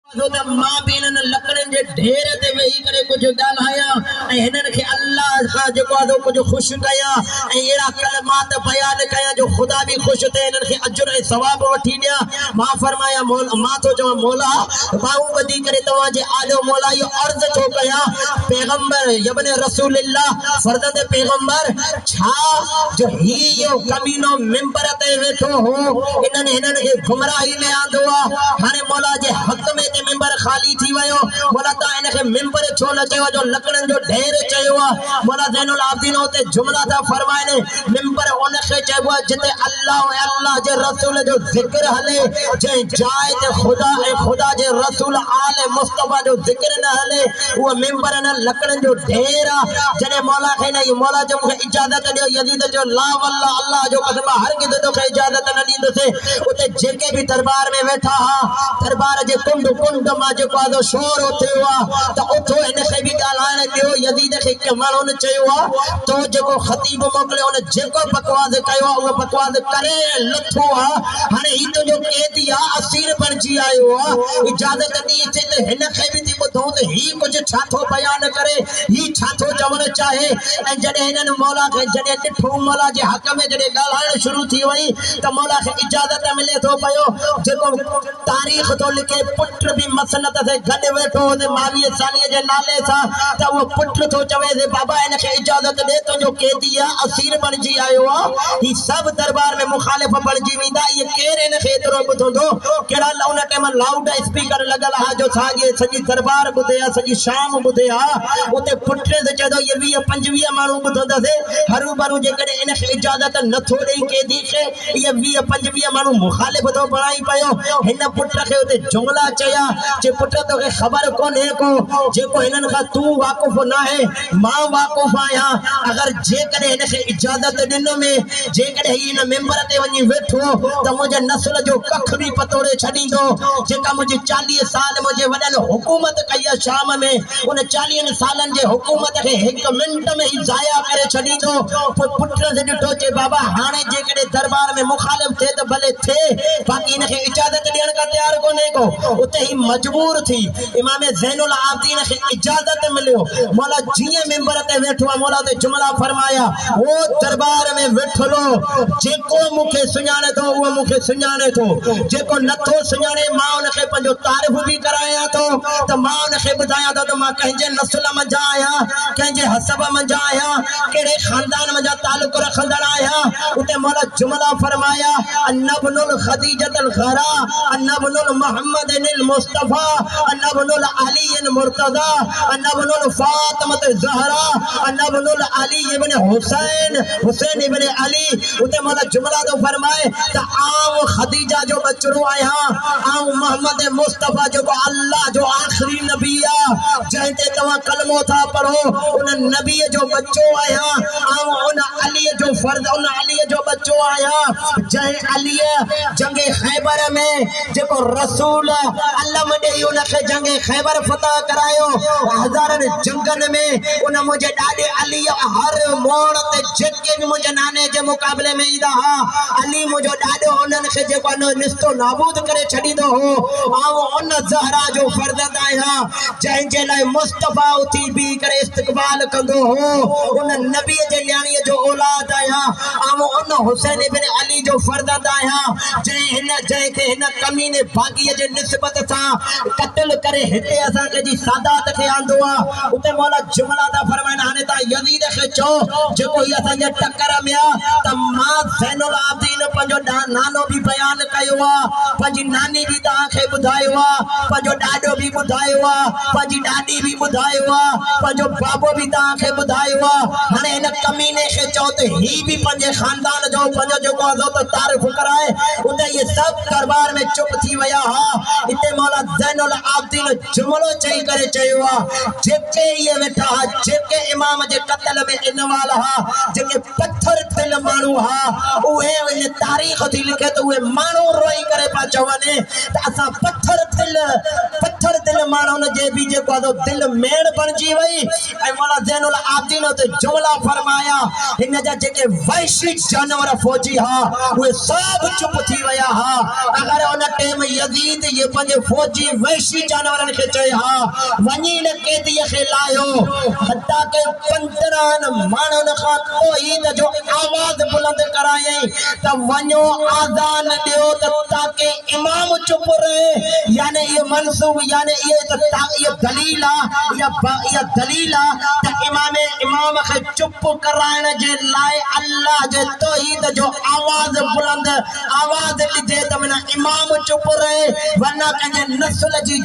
मां भी इन्हनि लकड़नि जे ढेर ते वेही करे कुझु ॻाल्हाया ऐं हिननि खे अल्लाह खां जेको आहे कुझु ख़ुशि कया ऐं अहिड़ा कलमात बयान कया जो ख़ुदा बि ख़ुशि थिए हिननि खे अजुर ऐं सवाब वठी ॾिया। मां फरमाया मां थो चवां मौला बाहूं ॿधी करे तव्हांजे आॾो मौला इहो अर्ज़ थो कयां पैगंबर यबने रसूलुल्लाह फर्ज़ंद पैगंबर छा जो इहो कमीनो मिंबर ते वेठो हो हिननि खे गुमराही में आंदो आहे। हाणे मौला जे हक़ में मिंबर खाली थी वयो मौला ता इनखे मिंबर छो न चयो जो लकड़न जो ढेर चयो आ। मौला ज़ैनुल आबिदीन उते जुमला था फरमाइने मिंबर उनखे चइबो आहे जिते अल्लाह ऐं अल्लाह जे रसूल जो ज़िक्र हले जंहिं जाइ ते खुदा ऐं खुदा जे रसूल आले मुस्तफा जो ज़िक्र न हले उहो मिंबर न लकड़न जो ढेर आ। जॾहिं मौला खे न मौला जो मूंखे इजाज़त ॾियो यज़ीद जो ला वल्लाह अल्लाह जो कसम हरगिज़ तोखे इजाज़त न ॾींदुसि। उते जेके भी दरबार में वेठा हा दरबार जे कुंड कुंड मां जेको आहे शोर थियो आहे त उथो हिनखे बि ॻाल्हाइण ॾियो। यज़ीद खे हिकु माण्हुनि चयो आहे तो जेको ख़तीब मोकिलियो उन जेको बकवास कयो आहे उहो बकवास करे लथो आहे। हाणे ही तुंहिंजो कैदी आहे असीर बणिजी आयो आहे इजाज़त ॾी अचे त हिनखे बि थी ॿुधूं त ही कुझु छा थो बयान करे ही छा थो चवणु चाहे। ऐं जॾहिं हिननि मौला खे जॾहिं ॾिठो मौला जे हक़ में जॾहिं ॻाल्हाइण शुरू थी वई त मौला खे इजाज़त मिले थो पियो जेको तारीख़ थो लिखे पुट भी मसनत से गॾु वेठो हो 22 साल जे नाले सां त उहो पुट थो चवे बाबा इनखे इजाज़त ॾे तुंहिंजो कैदी आहे असीर बणिजी आयो आहे। ही सभु दरबार में मुखालिफ़ बणिजी वेंदा इहे केरु हिनखे एतिरो ॿुधंदो कहिड़ा उन टाइम लाउड स्पीकर लॻल आहे जो साॻे सॼी दरबार ॿुधे आहे सॼी शाम ॿुधे आहे। उते पुट ते चए थो इहे 20-25 माण्हू ॿुधंदसि हरू भरू जेकॾहिं इनखे इजाज़त नथो ॾेई कैदी खे इहे 20-25 माण्हू मुखालिफ़ थो बणाई पियो। हिन पुट खे उते जुमला चया जे पुट तोखे ख़बर कोन्हे को जेको हिननि खां तूं वाक़ुफ़ न आहे मां वाक़ुफ़ आहियां। अगरि जेकॾहिं हिनखे इजाज़त ॾिनोमे जेकॾहिं हिन मेंबर ते वञी वेठो त मुंहिंजे नस्ल जो कख बि पतोड़े छॾींदो। जेका मुंहिंजी 40 साल मुंहिंजे वॾनि हुकूमत कई आहे शाम में उन 40 सालनि जे हुकूमत खे 1 मिंट में ई ज़ाया करे छॾींदो। पोइ पुट से ॾिठो चए बाबा हाणे जेकॾहिं दरबार में मुखालिफ़ थिए त भले थिए बाक़ी हिनखे इजाज़त ॾियण खां तयारु कोन्हे को। उते ही मजबूर थी इमाम ज़ैनुल आबिदीन खे इजाज़त मिलियो। मौला जीअं मेंबर ते वेठो आहे मौला ते जुमला फरमाया ओ दरबार में वेठलो जेको मूंखे सुञाणे थो उहो मूंखे सुञाणे थो जेको नथो सुञाणे मां उनखे पंहिंजो तारीफ़ बि करायां थो त मां उनखे ॿुधायां थो त मां कंहिंजे नस्ल मंझां आहियां कंहिंजे हसब मंझां आहियां कहिड़े ख़ानदान मंझां तालुक़ रखंदड़ आहियां। उते मौला जुमला फरमाया अन्नबनुल खदीजतल ग़रा अन्नबनुल मोहम्मद मुस्तफा अन्नबनुल अली मुर्तजा अन्नबनुल फातिमत ज़हरा अन्नबनुल अली इब्न हुसैन इब्न अली। उते मौला जुमला तो फरमाए त आऊं खदीजा जो बचड़ो आहियां आऊं मोहम्मद मुस्तफा जो अल्लाह जो आखिरी नबी आ जंहिं ते तव्हां कलमो था पढ़ो उन नबी जो बच्चो आहियां आऊं उन अली जो फर्ज़ उन अली जो बच्चो आहियां जंहिं अली जंगे खैबर में जेको रसूल अल्लाह ॾेई उनखे जंगे खैबर फतह करायो हज़ारनि जंगनि में उन मुंहिंजे ॾाॾे अली हर मोड़ ते जेके भी मुंहिंजे नाने जे मुक़ाबले में ईंदा हा अली मुंहिंजो ॾाॾो उन्हनि खे जेको निस्तो नाबूद करे छॾींदो हो ऐं उन ज़हरा जो फर्ज़ंद आहियां जंहिंजे लाइ मुस्तफा उथी बीह करे इस्तक़बाल कंदो हो उन नबी जे न्याणीअ जो औलाद आहियां ऐं उन हुसैन इब्न अली जो फर्ज़ंद आहियां जंहिंखे हिन कमीने बाग़ीअ जे निस्बत सां कत्ल करे हिते असांखे जी सादात खे आंदो आहे। उते मौला जुमला था फरमाइनि हाणे तव्हां यज़ीद खे चओ जेको ही असांजे टकर में आहे त मां ज़ैनुल आबिदीन पंहिंजो नालो बि बयानु कयो आहे पंहिंजी नानी बि तव्हांखे ॿुधायो आहे पंहिंजो ॾाॾो बि ॿुधायो आहे पंहिंजी ॾाॾी बि ॿुधायो आहे पंहिंजो बाबो बि तव्हांखे ॿुधायो आहे। हाणे हिन कमीने खे चओ त ही बि पंहिंजे ख़ानदान जो पंहिंजो जेको आहे त तारीफ़ कराए। उते इहे सभु दरबार में चुप थी विया हा। इते मौला ज़ैनुल आबिदीन जुमलो चई करे चयो आहे जेके इहे वेठा हा जेके इमाम जे क़त्ल में इनवाल हा जेके पत्थर दिल माण्हू हा उहे इन तारीख़ थी लिखे त उहे माण्हू रोई करे पिया चवनि त असां पत्थर दिल दिल माण्हुनि जे बि जेको आहे दिल मेड़ बणिजी वई ऐं मौला ज़ैनुल आबिदीन ते जुमला फरमाया हिन जा जेके वहशी जानवर फौजी हा उहे सभु चुप थी विया हा अगर उन टाइम यजीद ये पंहिंजे फौजी वहशी जानवरनि खे चए हा वञी हिन कैदीअ खे लायो हता के 15 माण्हुनि खां तौहीद जो आवाज़ बुलंद करायई त वञो आज़ान ॾियो त ताकि इमाम चुप रहे यानी ये मंसूब यानी ये दलील या दलील त इमाम खे चुप कराइण जे लाइ अल्लाह जे तौहीद जो आवाज़ बुलंद आवाज़ ॾिजे त माना इमाम चुप रहे वरना कंहिंजे नस्ल जी